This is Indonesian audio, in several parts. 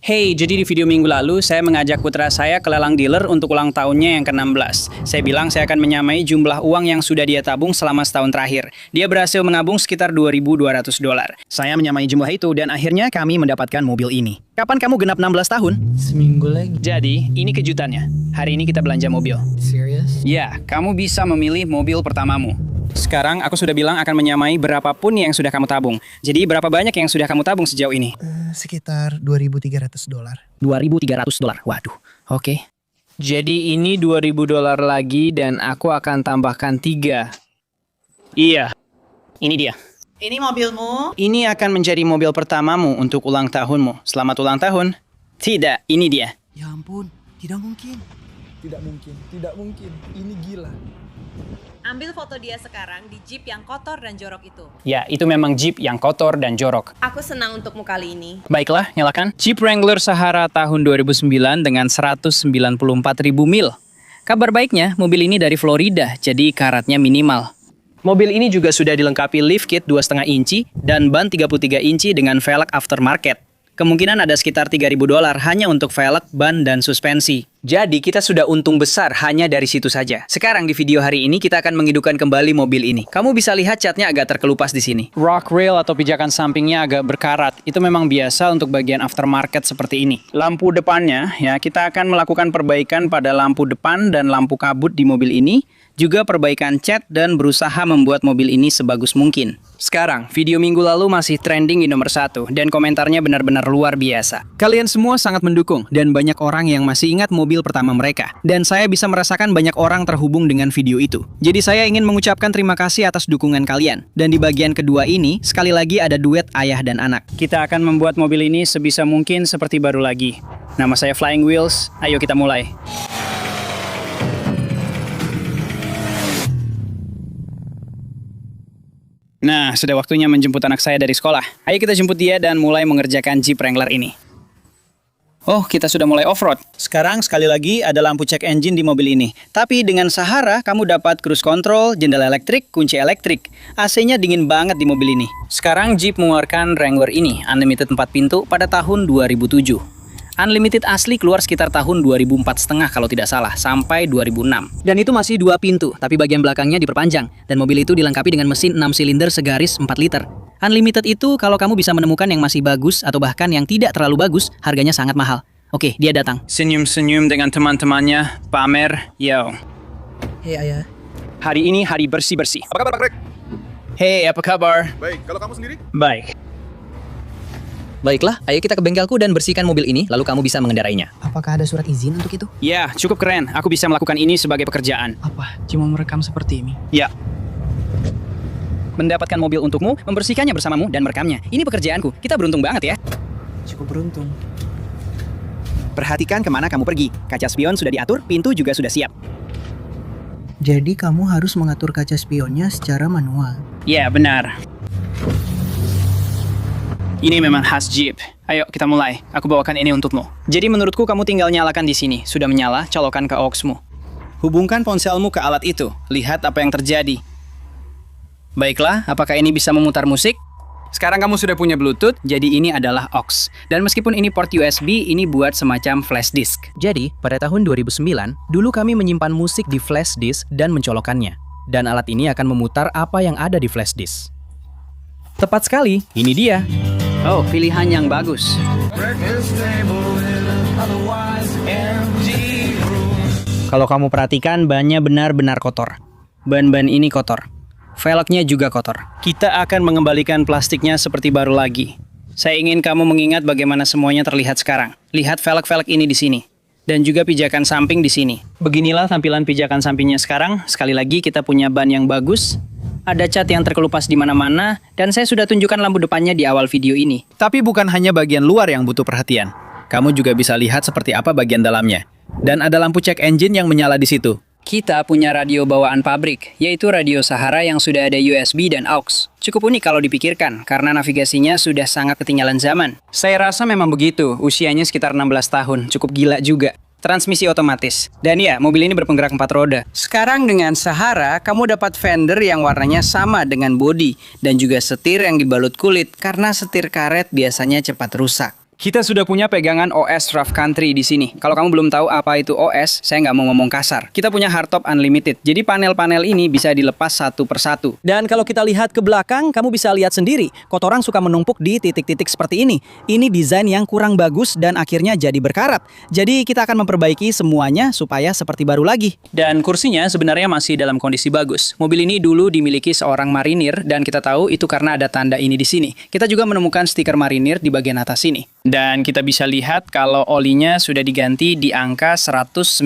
Hey, jadi di video minggu lalu saya mengajak putra saya ke lelang dealer untuk ulang tahunnya yang ke-16. Saya bilang saya akan menyamai jumlah uang yang sudah dia tabung selama setahun terakhir. Dia berhasil menabung sekitar $2.200. Saya menyamai jumlah itu dan akhirnya kami mendapatkan mobil ini. Kapan kamu genap 16 tahun? Seminggu lagi. Jadi, ini kejutannya. Hari ini kita belanja mobil. Serius? Ya, kamu bisa memilih mobil pertamamu. Sekarang aku sudah bilang akan menyamai berapapun yang sudah kamu tabung. Jadi berapa banyak yang sudah kamu tabung sejauh ini? Sekitar $2.300. $2.300. Waduh, oke. Jadi ini $2.000 lagi dan aku akan tambahkan 3. Iya, ini dia. Ini mobilmu? Ini akan menjadi mobil pertamamu untuk ulang tahunmu. Selamat ulang tahun. Tidak, ini dia. Ya ampun, tidak mungkin. Tidak mungkin, tidak mungkin. Ini gila. Ambil foto dia sekarang di Jeep yang kotor dan jorok itu. Ya, itu memang Jeep yang kotor dan jorok. Aku senang untukmu kali ini. Baiklah, nyalakan. Jeep Wrangler Sahara tahun 2009 dengan 194.000 mil. Kabar baiknya, mobil ini dari Florida, jadi karatnya minimal. Mobil ini juga sudah dilengkapi lift kit 2,5 inci dan ban 33 inci dengan velg aftermarket. Kemungkinan ada sekitar $3.000 hanya untuk velg, ban, dan suspensi. Jadi kita sudah untung besar hanya dari situ saja. Sekarang di video hari ini kita akan menghidupkan kembali mobil ini. Kamu bisa lihat catnya agak terkelupas di sini. Rock rail atau pijakan sampingnya agak berkarat. Itu memang biasa untuk bagian aftermarket seperti ini. Lampu depannya, ya kita akan melakukan perbaikan pada lampu depan dan lampu kabut di mobil ini. Juga perbaikan cat dan berusaha membuat mobil ini sebagus mungkin. Sekarang, video minggu lalu masih trending di nomor 1 dan komentarnya benar-benar luar biasa. Kalian semua sangat mendukung dan banyak orang yang masih ingat mobil pertama mereka. Dan saya bisa merasakan banyak orang terhubung dengan video itu. Jadi saya ingin mengucapkan terima kasih atas dukungan kalian. Dan di bagian kedua ini, sekali lagi ada duet ayah dan anak. Kita akan membuat mobil ini sebisa mungkin seperti baru lagi. Nama saya Flying Wheels, ayo kita mulai. Nah, sudah waktunya menjemput anak saya dari sekolah. Ayo kita jemput dia dan mulai mengerjakan Jeep Wrangler ini. Oh, kita sudah mulai off-road. Sekarang sekali lagi ada lampu cek engine di mobil ini. Tapi dengan Sahara, kamu dapat cruise control, jendela elektrik, kunci elektrik. AC-nya dingin banget di mobil ini. Sekarang Jeep mengeluarkan Wrangler ini, Unlimited 4 pintu, pada tahun 2007. Unlimited asli keluar sekitar tahun 2004,5 kalau tidak salah, sampai 2006. Dan itu masih 2 pintu, tapi bagian belakangnya diperpanjang. Dan mobil itu dilengkapi dengan mesin 6 silinder segaris 4 liter. Unlimited itu kalau kamu bisa menemukan yang masih bagus atau bahkan yang tidak terlalu bagus, harganya sangat mahal. Oke, dia datang. Senyum-senyum dengan teman-temannya, pamer, yo. Hei ayah. Hari ini hari bersih-bersih. Apa kabar, Pak Greg? Hey, apa kabar? Baik, kalau kamu sendiri? Baik. Baiklah, ayo kita ke bengkelku dan bersihkan mobil ini, lalu kamu bisa mengendarainya. Apakah ada surat izin untuk itu? Ya, cukup keren. Aku bisa melakukan ini sebagai pekerjaan. Apa? Cuma merekam seperti ini? Ya. Mendapatkan mobil untukmu, membersihkannya bersamamu, dan merekamnya. Ini pekerjaanku. Kita beruntung banget ya. Cukup beruntung. Perhatikan kemana kamu pergi. Kaca spion sudah diatur, pintu juga sudah siap. Jadi kamu harus mengatur kaca spionnya secara manual. Ya, benar. Ini memang khas Jeep. Ayo kita mulai. Aku bawakan ini untukmu. Jadi menurutku kamu tinggal nyalakan di sini. Sudah menyala, colokan ke auxmu. Hubungkan ponselmu ke alat itu. Lihat apa yang terjadi. Baiklah, apakah ini bisa memutar musik? Sekarang kamu sudah punya Bluetooth, jadi ini adalah aux. Dan meskipun ini port USB, ini buat semacam flash disk. Jadi, pada tahun 2009, dulu kami menyimpan musik di flash disk dan mencolokkannya. Dan alat ini akan memutar apa yang ada di flash disk. Tepat sekali, ini dia. Oh, pilihan yang bagus. Kalau kamu perhatikan, bannya benar-benar kotor. Ban-ban ini kotor. Velgnya juga kotor. Kita akan mengembalikan plastiknya seperti baru lagi. Saya ingin kamu mengingat bagaimana semuanya terlihat sekarang. Lihat velg-velg ini di sini. Dan juga pijakan samping di sini. Beginilah tampilan pijakan sampingnya sekarang. Sekali lagi kita punya ban yang bagus. Ada cat yang terkelupas di mana-mana, dan saya sudah tunjukkan lampu depannya di awal video ini. Tapi bukan hanya bagian luar yang butuh perhatian. Kamu juga bisa lihat seperti apa bagian dalamnya. Dan ada lampu cek engine yang menyala di situ. Kita punya radio bawaan pabrik, yaitu radio Sahara yang sudah ada USB dan aux. Cukup unik kalau dipikirkan, karena navigasinya sudah sangat ketinggalan zaman. Saya rasa memang begitu, usianya sekitar 16 tahun, cukup gila juga. Transmisi otomatis. Dan ya, mobil ini berpenggerak 4 roda. Sekarang dengan Sahara, kamu dapat fender yang warnanya sama dengan bodi. Dan juga setir yang dibalut kulit, karena setir karet biasanya cepat rusak. Kita sudah punya pegangan OS Rough Country di sini. Kalau kamu belum tahu apa itu OS, saya nggak mau ngomong kasar. Kita punya hardtop unlimited, jadi panel-panel ini bisa dilepas satu persatu. Dan kalau kita lihat ke belakang, kamu bisa lihat sendiri, kotoran suka menumpuk di titik-titik seperti ini. Ini desain yang kurang bagus dan akhirnya jadi berkarat. Jadi kita akan memperbaiki semuanya supaya seperti baru lagi. Dan kursinya sebenarnya masih dalam kondisi bagus. Mobil ini dulu dimiliki seorang marinir dan kita tahu itu karena ada tanda ini di sini. Kita juga menemukan stiker marinir di bagian atas sini. Dan kita bisa lihat kalau olinya sudah diganti di angka 194.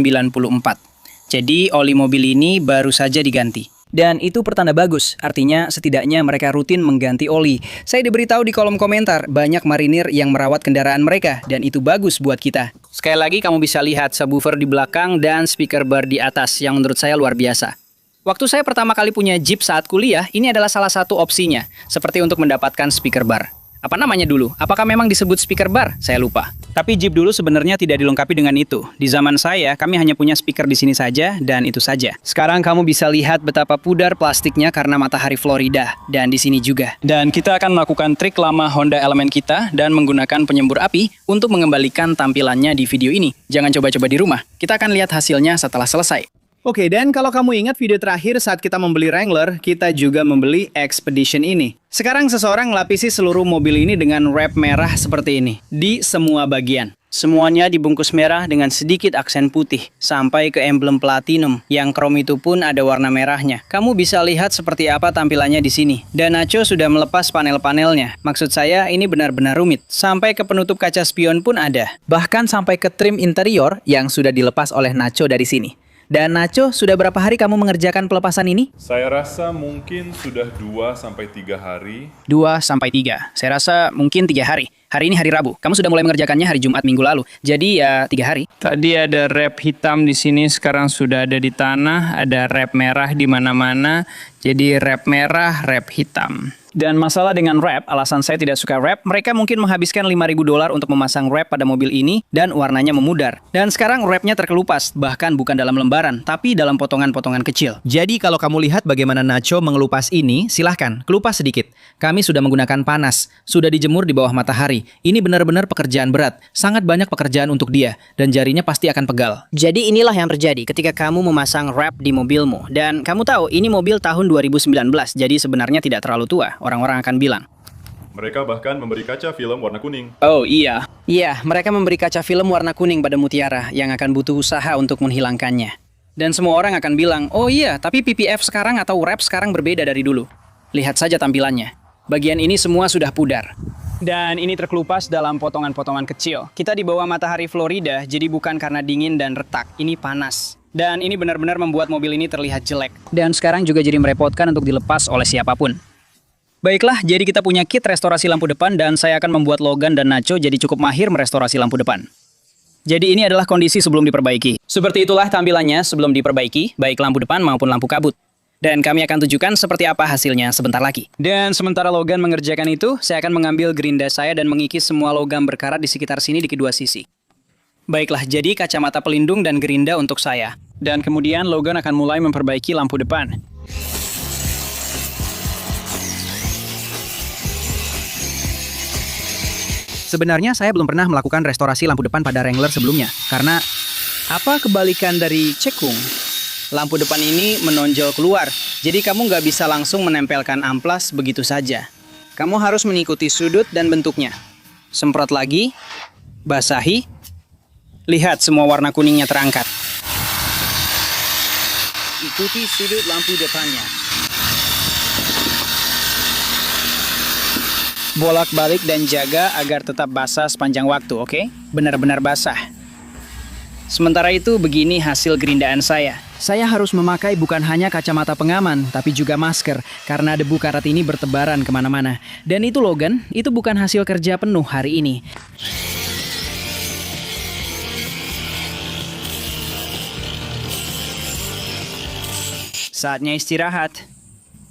Jadi oli mobil ini baru saja diganti. Dan itu pertanda bagus, artinya setidaknya mereka rutin mengganti oli. Saya diberitahu di kolom komentar, banyak marinir yang merawat kendaraan mereka, dan itu bagus buat kita. Sekali lagi kamu bisa lihat subwoofer di belakang dan speaker bar di atas, yang menurut saya luar biasa. Waktu saya pertama kali punya Jeep saat kuliah, ini adalah salah satu opsinya, seperti untuk mendapatkan speaker bar. Apa namanya dulu? Apakah memang disebut speaker bar? Saya lupa. Tapi Jeep dulu sebenarnya tidak dilengkapi dengan itu. Di zaman saya, kami hanya punya speaker di sini saja, dan itu saja. Sekarang kamu bisa lihat betapa pudar plastiknya karena matahari Florida, dan di sini juga. Dan kita akan melakukan trik lama Honda Element kita, dan menggunakan penyembur api untuk mengembalikan tampilannya di video ini. Jangan coba-coba di rumah. Kita akan lihat hasilnya setelah selesai. Oke, dan kalau kamu ingat video terakhir saat kita membeli Wrangler, kita juga membeli Expedition ini. Sekarang seseorang melapisi seluruh mobil ini dengan wrap merah seperti ini, di semua bagian. Semuanya dibungkus merah dengan sedikit aksen putih, sampai ke emblem platinum, yang krom itu pun ada warna merahnya. Kamu bisa lihat seperti apa tampilannya di sini. Dan Nacho sudah melepas panel-panelnya. Maksud saya, ini benar-benar rumit. Sampai ke penutup kaca spion pun ada. Bahkan sampai ke trim interior yang sudah dilepas oleh Nacho dari sini. Dan Nacho, sudah berapa hari kamu mengerjakan pelepasan ini? Saya rasa mungkin sudah 2-3 hari. 2-3. Saya rasa mungkin 3 hari. Hari ini hari Rabu. Kamu sudah mulai mengerjakannya hari Jumat minggu lalu. Jadi ya 3 hari. Tadi ada wrap hitam di sini, sekarang sudah ada di tanah, ada wrap merah di mana-mana. Jadi wrap merah, wrap hitam. Dan masalah dengan wrap, alasan saya tidak suka wrap, mereka mungkin menghabiskan $5.000 untuk memasang wrap pada mobil ini dan warnanya memudar. Dan sekarang wrapnya terkelupas, bahkan bukan dalam lembaran, tapi dalam potongan-potongan kecil. Jadi kalau kamu lihat bagaimana Nacho mengelupas ini, silahkan, kelupas sedikit. Kami sudah menggunakan panas, sudah dijemur di bawah matahari. Ini benar-benar pekerjaan berat, sangat banyak pekerjaan untuk dia, dan jarinya pasti akan pegal. Jadi inilah yang terjadi ketika kamu memasang wrap di mobilmu. Dan kamu tahu, ini mobil tahun 2019, jadi sebenarnya tidak terlalu tua. Orang-orang akan bilang. Mereka bahkan memberi kaca film warna kuning. Oh iya. Iya, mereka memberi kaca film warna kuning pada mutiara yang akan butuh usaha untuk menghilangkannya. Dan semua orang akan bilang, oh iya, tapi PPF sekarang atau wrap sekarang berbeda dari dulu. Lihat saja tampilannya. Bagian ini semua sudah pudar. Dan ini terkelupas dalam potongan-potongan kecil. Kita di bawah matahari Florida, jadi bukan karena dingin dan retak. Ini panas. Dan ini benar-benar membuat mobil ini terlihat jelek. Dan sekarang juga jadi merepotkan untuk dilepas oleh siapapun. Baiklah, jadi kita punya kit restorasi lampu depan dan saya akan membuat Logan dan Nacho jadi cukup mahir merestorasi lampu depan. Jadi ini adalah kondisi sebelum diperbaiki. Seperti itulah tampilannya sebelum diperbaiki, baik lampu depan maupun lampu kabut. Dan kami akan tunjukkan seperti apa hasilnya sebentar lagi. Dan sementara Logan mengerjakan itu, saya akan mengambil gerinda saya dan mengikis semua logam berkarat di sekitar sini di kedua sisi. Baiklah, jadi kacamata pelindung dan gerinda untuk saya. Dan kemudian Logan akan mulai memperbaiki lampu depan. Sebenarnya saya belum pernah melakukan restorasi lampu depan pada Wrangler sebelumnya, karena Apa kebalikan dari cekung? Lampu depan ini menonjol keluar, jadi kamu nggak bisa langsung menempelkan amplas begitu saja. Kamu harus mengikuti sudut dan bentuknya. Semprot lagi, basahi, lihat semua warna kuningnya terangkat. Ikuti sudut lampu depannya. Bolak-balik dan jaga agar tetap basah sepanjang waktu, oke? Benar-benar basah. Sementara itu, begini hasil gerindaan saya. Saya harus memakai bukan hanya kacamata pengaman, tapi juga masker, karena debu karat ini bertebaran kemana-mana. Dan itu Logan, itu bukan hasil kerja penuh hari ini. Saatnya istirahat.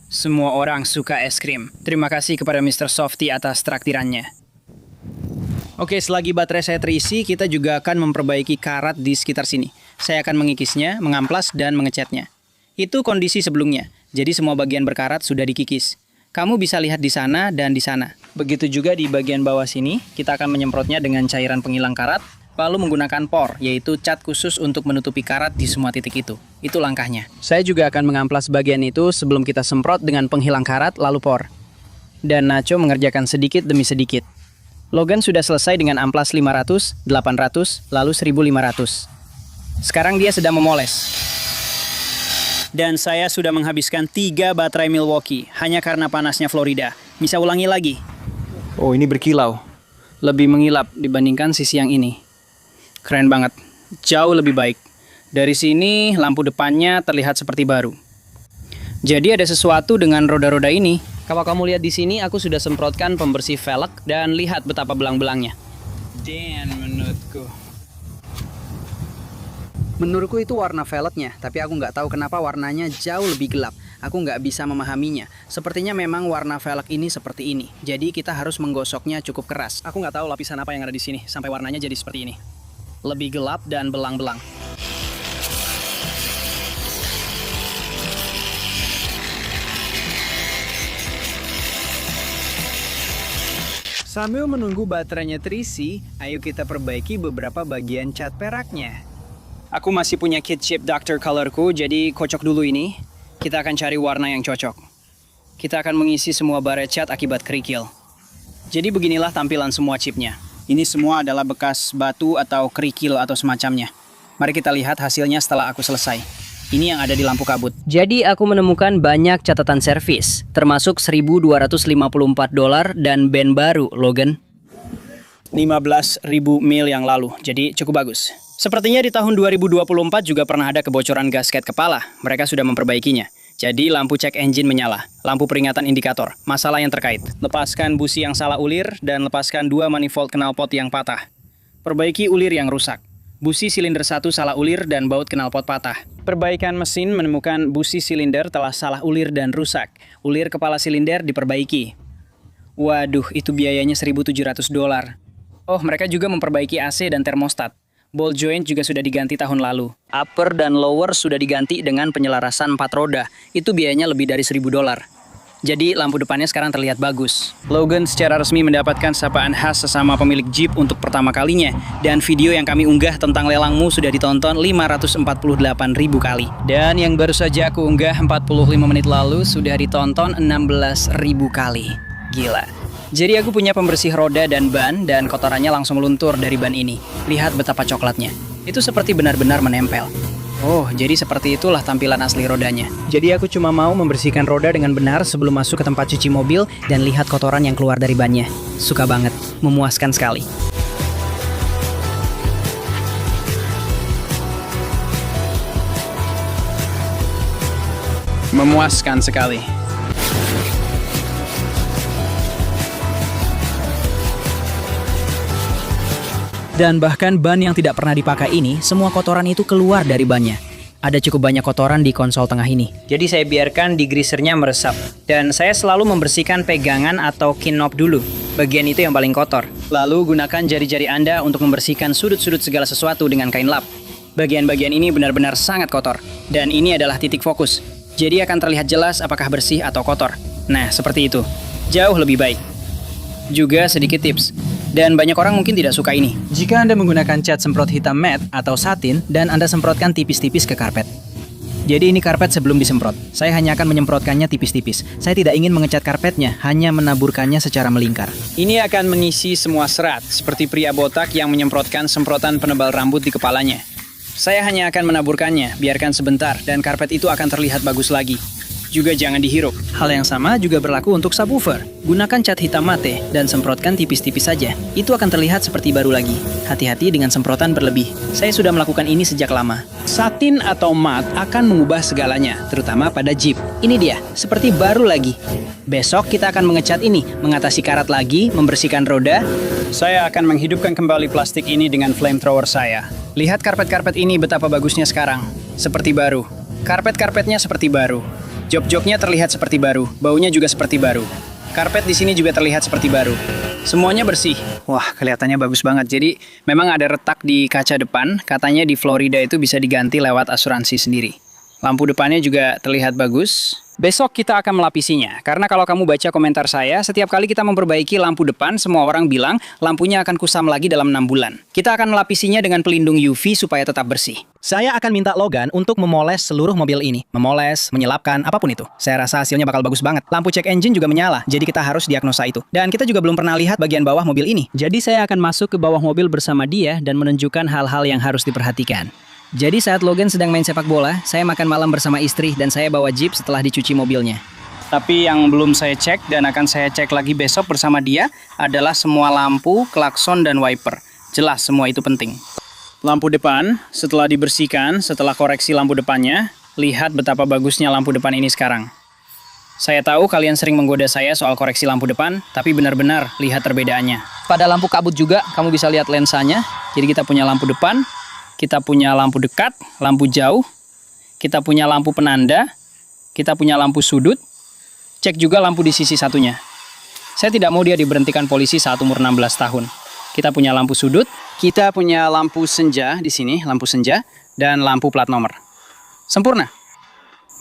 Semua orang suka es krim. Terima kasih kepada Mr. Softy atas traktirannya. Oke, selagi baterai saya terisi, kita juga akan memperbaiki karat di sekitar sini. Saya akan mengikisnya, mengamplas, dan mengecatnya. Itu kondisi sebelumnya, jadi semua bagian berkarat sudah dikikis. Kamu bisa lihat di sana dan di sana. Begitu juga di bagian bawah sini, kita akan menyemprotnya dengan cairan penghilang karat, lalu menggunakan por, yaitu cat khusus untuk menutupi karat di semua titik itu. Itu langkahnya. Saya juga akan mengamplas bagian itu sebelum kita semprot dengan penghilang karat, lalu por. Dan Nacho mengerjakan sedikit demi sedikit. Logan sudah selesai dengan amplas 500, 800, lalu 1500. Sekarang dia sedang memoles. Dan saya sudah menghabiskan 3 baterai Milwaukee hanya karena panasnya Florida. Bisa ulangi lagi. Oh, ini berkilau. Lebih mengilap dibandingkan sisi yang ini. Keren banget. Jauh lebih baik. Dari sini, lampu depannya terlihat seperti baru. Jadi ada sesuatu dengan roda-roda ini. Kalau kamu lihat di sini, aku sudah semprotkan pembersih velg dan lihat betapa belang-belangnya. Dan Menurutku itu warna velgnya, tapi aku nggak tahu kenapa warnanya jauh lebih gelap. Aku nggak bisa memahaminya. Sepertinya memang warna velg ini seperti ini. Jadi kita harus menggosoknya cukup keras. Aku nggak tahu lapisan apa yang ada di sini sampai warnanya jadi seperti ini. Lebih gelap dan belang-belang. Sambil menunggu baterainya terisi, ayo kita perbaiki beberapa bagian cat peraknya. Aku masih punya kit chip Dr. Colorku, jadi kocok dulu ini. Kita akan cari warna yang cocok. Kita akan mengisi semua baret cat akibat kerikil. Jadi beginilah tampilan semua chipnya. Ini semua adalah bekas batu atau kerikil atau semacamnya. Mari kita lihat hasilnya setelah aku selesai. Ini yang ada di lampu kabut. Jadi aku menemukan banyak catatan servis, termasuk $1.254 dan band baru, Logan. 15.000 mil yang lalu, jadi cukup bagus. Sepertinya di tahun 2024 juga pernah ada kebocoran gasket kepala. Mereka sudah memperbaikinya. Jadi lampu cek engine menyala, lampu peringatan indikator, masalah yang terkait. Lepaskan busi yang salah ulir dan lepaskan 2 manifold knalpot yang patah. Perbaiki ulir yang rusak. Busi silinder 1 salah ulir dan baut knalpot patah. Perbaikan mesin menemukan busi silinder telah salah ulir dan rusak. Ulir kepala silinder diperbaiki. Waduh, itu biayanya $1.700. Oh, mereka juga memperbaiki AC dan termostat. Ball joint juga sudah diganti tahun lalu. Upper dan lower sudah diganti dengan penyelarasan 4 roda. Itu biayanya lebih dari $1.000. Jadi lampu depannya sekarang terlihat bagus. Logan secara resmi mendapatkan sapaan khas sesama pemilik Jeep untuk pertama kalinya. Dan video yang kami unggah tentang lelangmu sudah ditonton 548.000 kali. Dan yang baru saja aku unggah 45 menit lalu sudah ditonton 16.000 kali. Gila. Jadi aku punya pembersih roda dan ban, dan kotorannya langsung luntur dari ban ini. Lihat betapa coklatnya. Itu seperti benar-benar menempel. Oh, jadi seperti itulah tampilan asli rodanya. Jadi aku cuma mau membersihkan roda dengan benar sebelum masuk ke tempat cuci mobil dan lihat kotoran yang keluar dari bannya. Suka banget, memuaskan sekali. Memuaskan sekali. Dan bahkan ban yang tidak pernah dipakai ini, semua kotoran itu keluar dari bannya. Ada cukup banyak kotoran di konsol tengah ini. Jadi saya biarkan degreasernya meresap. Dan saya selalu membersihkan pegangan atau key knob dulu. Bagian itu yang paling kotor. Lalu gunakan jari-jari Anda untuk membersihkan sudut-sudut segala sesuatu dengan kain lap. Bagian-bagian ini benar-benar sangat kotor. Dan ini adalah titik fokus. Jadi akan terlihat jelas apakah bersih atau kotor. Nah, seperti itu. Jauh lebih baik. Juga sedikit tips. Dan banyak orang mungkin tidak suka ini. Jika Anda menggunakan cat semprot hitam matte atau satin dan Anda semprotkan tipis-tipis ke karpet. Jadi ini karpet sebelum disemprot. Saya hanya akan menyemprotkannya tipis-tipis. Saya tidak ingin mengecat karpetnya, hanya menaburkannya secara melingkar. Ini akan mengisi semua serat, seperti pria botak yang menyemprotkan semprotan penebal rambut di kepalanya. Saya hanya akan menaburkannya, biarkan sebentar, dan karpet itu akan terlihat bagus lagi. Juga jangan dihirup. Hal yang sama juga berlaku untuk subwoofer. Gunakan cat hitam mate dan semprotkan tipis-tipis saja. Itu akan terlihat seperti baru lagi. Hati-hati dengan semprotan berlebih. Saya sudah melakukan ini sejak lama. Satin atau matte akan mengubah segalanya, terutama pada Jeep. Ini dia, seperti baru lagi. Besok kita akan mengecat ini, mengatasi karat lagi, membersihkan roda. Saya akan menghidupkan kembali plastik ini dengan flamethrower saya. Lihat karpet-karpet ini betapa bagusnya sekarang. Seperti baru. Karpet-karpetnya seperti baru. Jok-joknya terlihat seperti baru, baunya juga seperti baru. Karpet di sini juga terlihat seperti baru. Semuanya bersih. Wah, kelihatannya bagus banget. Jadi, memang ada retak di kaca depan. Katanya di Florida itu bisa diganti lewat asuransi sendiri. Lampu depannya juga terlihat bagus. Besok kita akan melapisinya, karena kalau kamu baca komentar saya, setiap kali kita memperbaiki lampu depan, semua orang bilang lampunya akan kusam lagi dalam 6 bulan. Kita akan melapisinya dengan pelindung UV supaya tetap bersih. Saya akan minta Logan untuk memoles seluruh mobil ini. Memoles, menyelapkan, apapun itu. Saya rasa hasilnya bakal bagus banget. Lampu cek engine juga menyala, jadi kita harus diagnosa itu. Dan kita juga belum pernah lihat bagian bawah mobil ini. Jadi saya akan masuk ke bawah mobil bersama dia dan menunjukkan hal-hal yang harus diperhatikan. Jadi saat Logan sedang main sepak bola, saya makan malam bersama istri dan saya bawa Jeep setelah dicuci mobilnya. Tapi yang belum saya cek dan akan saya cek lagi besok bersama dia adalah semua lampu, klakson, dan wiper. Jelas semua itu penting. Lampu depan, setelah dibersihkan, setelah koreksi lampu depannya, lihat betapa bagusnya lampu depan ini sekarang. Saya tahu kalian sering menggoda saya soal koreksi lampu depan, tapi benar-benar lihat perbedaannya. Pada lampu kabut juga, kamu bisa lihat lensanya. Jadi kita punya lampu depan, kita punya lampu dekat, lampu jauh, kita punya lampu penanda, kita punya lampu sudut, cek juga lampu di sisi satunya. Saya tidak mau dia diberhentikan polisi saat umur 16 tahun. Kita punya lampu sudut, kita punya lampu senja di sini, lampu senja, dan lampu plat nomor. Sempurna.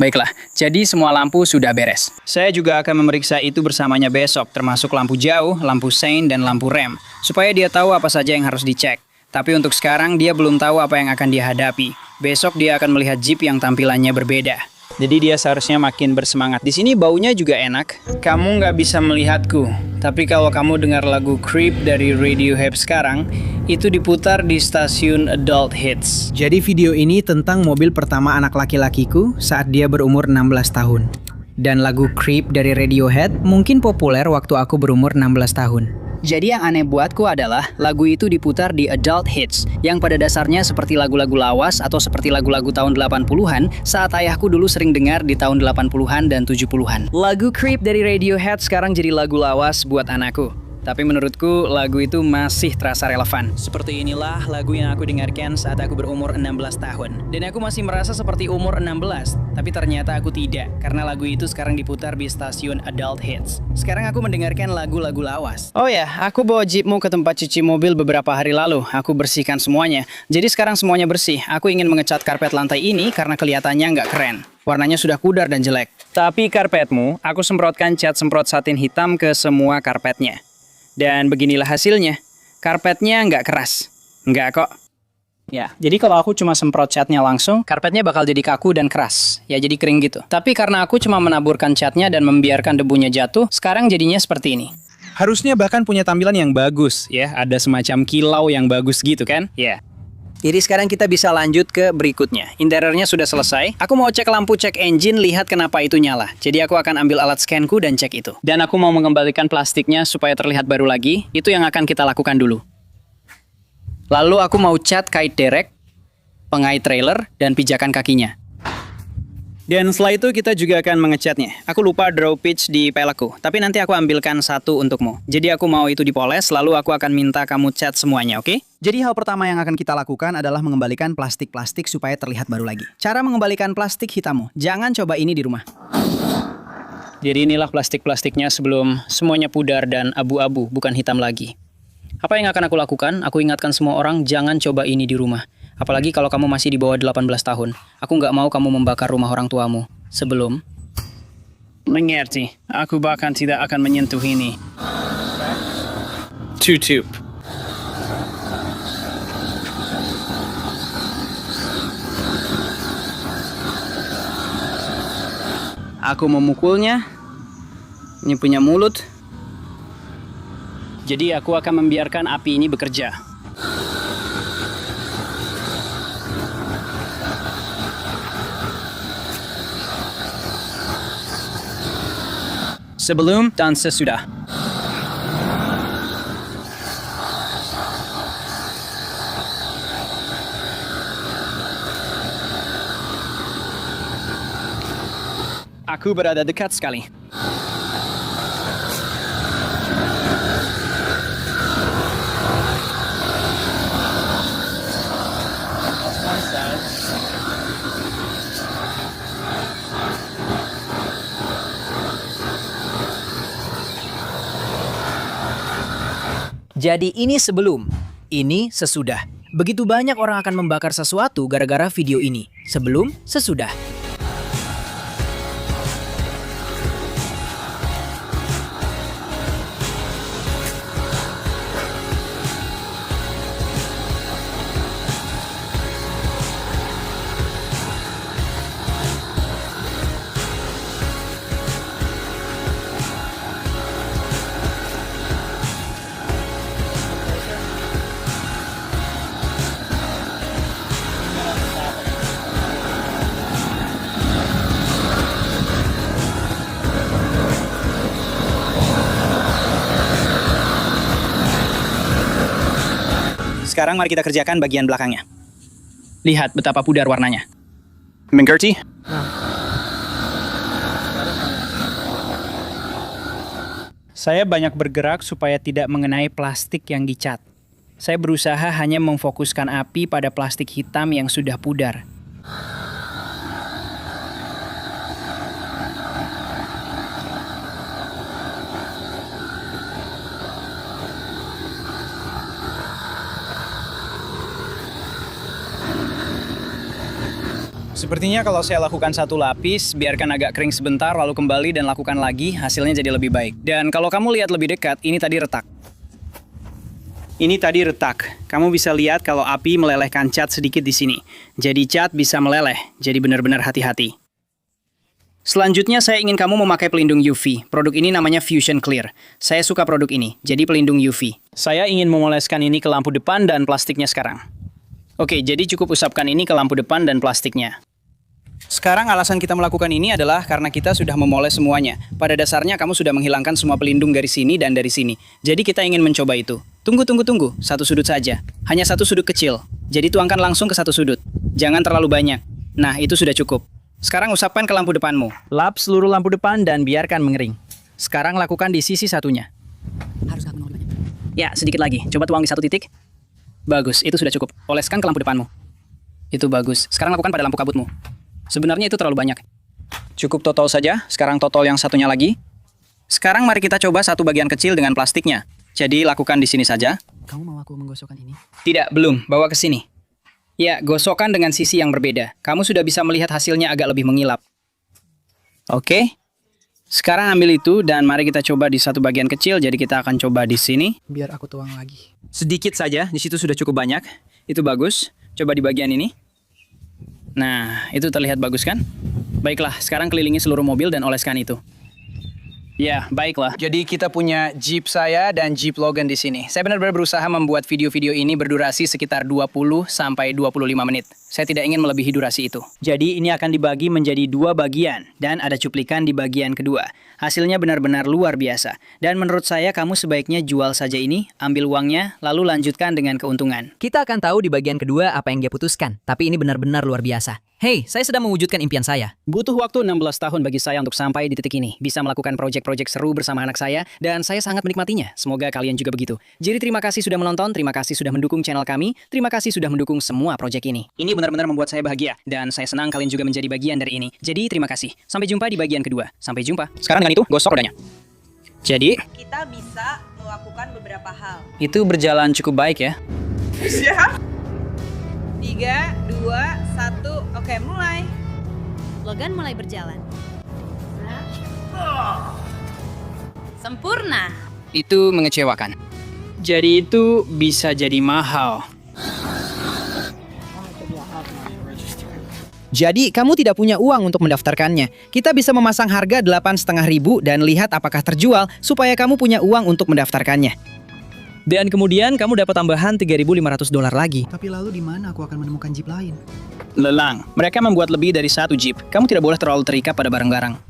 Baiklah, jadi semua lampu sudah beres. Saya juga akan memeriksa itu bersamanya besok, termasuk lampu jauh, lampu sein, dan lampu rem, supaya dia tahu apa saja yang harus dicek. Tapi untuk sekarang dia belum tahu apa yang akan dia hadapi. Besok dia akan melihat Jeep yang tampilannya berbeda. Jadi dia seharusnya makin bersemangat. Di sini baunya juga enak. Kamu nggak bisa melihatku, tapi kalau kamu dengar lagu Creep dari Radiohead sekarang, itu diputar di stasiun Adult Hits. Jadi video ini tentang mobil pertama anak laki-lakiku saat dia berumur 16 tahun. Dan lagu Creep dari Radiohead mungkin populer waktu aku berumur 16 tahun. Jadi yang aneh buatku adalah lagu itu diputar di Adult Hits, yang pada dasarnya seperti lagu-lagu lawas atau seperti lagu-lagu tahun 80-an saat ayahku dulu sering dengar di tahun 80-an dan 70-an. Lagu Creep dari Radiohead sekarang jadi lagu lawas buat anakku. Tapi menurutku lagu itu masih terasa relevan. Seperti inilah lagu yang aku dengarkan saat aku berumur 16 tahun. Dan aku masih merasa seperti umur 16, tapi ternyata aku tidak, karena lagu itu sekarang diputar di stasiun Adult Hits. Sekarang aku mendengarkan lagu-lagu lawas. Oh ya, aku bawa Jeepmu ke tempat cuci mobil beberapa hari lalu. Aku bersihkan semuanya. Jadi sekarang semuanya bersih. Aku ingin mengecat karpet lantai ini karena kelihatannya nggak keren. Warnanya sudah pudar dan jelek. Tapi karpetmu, aku semprotkan cat semprot satin hitam ke semua karpetnya. Dan beginilah hasilnya. Karpetnya nggak keras. Nggak kok. Ya, jadi kalau aku cuma semprot catnya langsung, karpetnya bakal jadi kaku dan keras. Ya, jadi kering gitu. Tapi karena aku cuma menaburkan catnya dan membiarkan debunya jatuh, sekarang jadinya seperti ini. Harusnya bahkan punya tampilan yang bagus, ya. Ada semacam kilau yang bagus gitu kan? Ya. Jadi sekarang kita bisa lanjut ke berikutnya. Interiornya sudah selesai. Aku mau cek lampu cek engine, lihat kenapa itu nyala. Jadi aku akan ambil alat scanku dan cek itu. Dan aku mau mengembalikan plastiknya supaya terlihat baru lagi. Itu yang akan kita lakukan dulu. Lalu aku mau cat kait derek, pengait trailer, dan pijakan kakinya. Dan setelah itu kita juga akan mengecatnya. Aku lupa draw pitch di pelekku, tapi nanti aku ambilkan satu untukmu. Jadi aku mau itu dipoles, lalu aku akan minta kamu cat semuanya, oke? Jadi hal pertama yang akan kita lakukan adalah mengembalikan plastik-plastik supaya terlihat baru lagi. Cara mengembalikan plastik hitammu, jangan coba ini di rumah. Jadi inilah plastik-plastiknya sebelum semuanya pudar dan abu-abu, bukan hitam lagi. Apa yang akan aku lakukan? Aku ingatkan semua orang, jangan coba ini di rumah. Apalagi kalau kamu masih di bawah 18 tahun. Aku nggak mau kamu membakar rumah orang tuamu. Sebelum... Mengerti, aku bahkan tidak akan menyentuh ini. Tutup. Aku memukulnya. Ini punya mulut. Jadi aku akan membiarkan api ini bekerja. Sebelum dan sesudah. Aku berada dekat sekali. Jadi ini sebelum, ini sesudah. Begitu banyak orang akan membakar sesuatu gara-gara video ini. Sebelum, sesudah. Sekarang mari kita kerjakan bagian belakangnya. Lihat betapa pudar warnanya. Mengerti? Saya banyak bergerak supaya tidak mengenai plastik yang dicat. Saya berusaha hanya memfokuskan api pada plastik hitam yang sudah pudar. Sepertinya kalau saya lakukan satu lapis, biarkan agak kering sebentar, lalu kembali dan lakukan lagi, hasilnya jadi lebih baik. Dan kalau kamu lihat lebih dekat, ini tadi retak. Ini tadi retak. Kamu bisa lihat kalau api melelehkan cat sedikit di sini. Jadi cat bisa meleleh, jadi benar-benar hati-hati. Selanjutnya saya ingin kamu memakai pelindung UV. Produk ini namanya Fusion Clear. Saya suka produk ini, jadi pelindung UV. Saya ingin memoleskan ini ke lampu depan dan plastiknya sekarang. Oke, jadi cukup usapkan ini ke lampu depan dan plastiknya. Sekarang alasan kita melakukan ini adalah karena kita sudah memoles semuanya. Pada dasarnya kamu sudah menghilangkan semua pelindung dari sini dan dari sini. Jadi kita ingin mencoba itu. Tunggu. Satu sudut saja. Hanya satu sudut kecil. Jadi tuangkan langsung ke satu sudut. Jangan terlalu banyak. Nah, itu sudah cukup. Sekarang usapkan ke lampu depanmu. Lap seluruh lampu depan dan biarkan mengering. Sekarang lakukan di sisi satunya. Ya, sedikit lagi. Coba tuang di satu titik. Bagus, itu sudah cukup. Oleskan ke lampu depanmu. Itu bagus. Sekarang lakukan pada lampu kabutmu. Sebenarnya itu terlalu banyak. Cukup totol saja, sekarang totol yang satunya lagi. Sekarang mari kita coba satu bagian kecil dengan plastiknya. Jadi lakukan di sini saja. Kamu mau aku menggosokkan ini? Tidak, belum. Bawa ke sini. Ya, gosokkan dengan sisi yang berbeda. Kamu sudah bisa melihat hasilnya agak lebih mengilap. Oke. Sekarang ambil itu dan mari kita coba di satu bagian kecil. Jadi kita akan coba di sini. Biar aku tuang lagi. Sedikit saja, di situ sudah cukup banyak. Itu bagus. Coba di bagian ini. Nah, itu terlihat bagus kan? Baiklah, sekarang kelilingi seluruh mobil dan oleskan itu. Ya, baiklah. Jadi kita punya Jeep saya dan Jeep Logan di sini. Saya benar-benar berusaha membuat video-video ini berdurasi sekitar 20 sampai 25 menit. Saya tidak ingin melebihi durasi itu. Jadi ini akan dibagi menjadi 2 bagian dan ada cuplikan di bagian kedua. Hasilnya benar-benar luar biasa. Dan menurut saya kamu sebaiknya jual saja ini, ambil uangnya, lalu lanjutkan dengan keuntungan. Kita akan tahu di bagian kedua apa yang dia putuskan, tapi ini benar-benar luar biasa. Hey, saya sedang mewujudkan impian saya. Butuh waktu 16 tahun bagi saya untuk sampai di titik ini. Bisa melakukan proyek-proyek seru bersama anak saya, dan saya sangat menikmatinya. Semoga kalian juga begitu. Jadi terima kasih sudah menonton, terima kasih sudah mendukung channel kami, terima kasih sudah mendukung semua proyek ini. Ini benar-benar membuat saya bahagia, dan saya senang kalian juga menjadi bagian dari ini. Jadi terima kasih. Sampai jumpa di bagian kedua. Sampai jumpa. Sekarang dengan itu, gosok rodanya. Jadi, Kita bisa melakukan beberapa hal. itu berjalan cukup baik ya. 3, 2, 1, oke mulai. Logan mulai berjalan. Sempurna. Itu mengecewakan. Jadi itu bisa jadi mahal. Jadi, kamu tidak punya uang untuk mendaftarkannya. Kita bisa memasang harga 8.500 dan lihat apakah terjual supaya kamu punya uang untuk mendaftarkannya. Dan kemudian kamu dapat tambahan $3.500 lagi. Tapi lalu di mana aku akan menemukan Jeep lain? Lelang. Mereka membuat lebih dari satu Jeep. Kamu tidak boleh terlalu terikat pada barang-barang.